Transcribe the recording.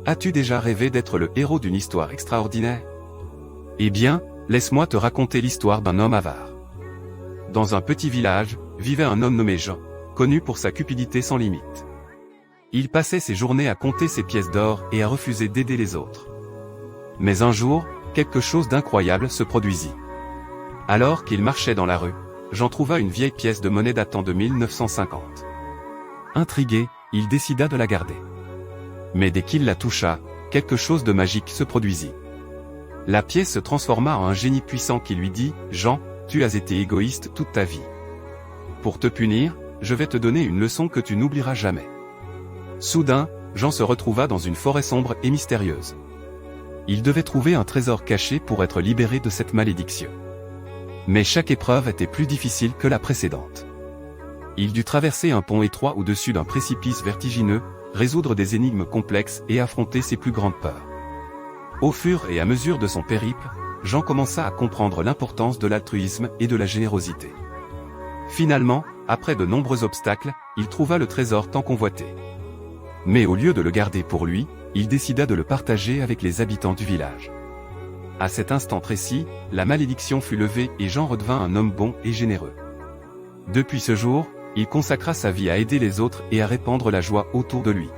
As-tu déjà rêvé d'être le héros d'une histoire extraordinaire? Eh bien, laisse-moi te raconter l'histoire d'un homme avare. Dans un petit village, vivait un homme nommé Jean, connu pour sa cupidité sans limite. Il passait ses journées à compter ses pièces d'or et à refuser d'aider les autres. Mais un jour, quelque chose d'incroyable se produisit. Alors qu'il marchait dans la rue, Jean trouva une vieille pièce de monnaie datant de 1950. Intrigué, il décida de la garder. Mais dès qu'il la toucha, quelque chose de magique se produisit. La pièce se transforma en un génie puissant qui lui dit « Jean, tu as été égoïste toute ta vie. Pour te punir, je vais te donner une leçon que tu n'oublieras jamais. » Soudain, Jean se retrouva dans une forêt sombre et mystérieuse. Il devait trouver un trésor caché pour être libéré de cette malédiction. Mais chaque épreuve était plus difficile que la précédente. Il dut traverser un pont étroit au-dessus d'un précipice vertigineux, résoudre des énigmes complexes et affronter ses plus grandes peurs. Au fur et à mesure de son périple, Jean commença à comprendre l'importance de l'altruisme et de la générosité. Finalement, après de nombreux obstacles, il trouva le trésor tant convoité. Mais au lieu de le garder pour lui, il décida de le partager avec les habitants du village. À cet instant précis, la malédiction fut levée et Jean redevint un homme bon et généreux. Depuis ce jour, il consacra sa vie à aider les autres et à répandre la joie autour de lui.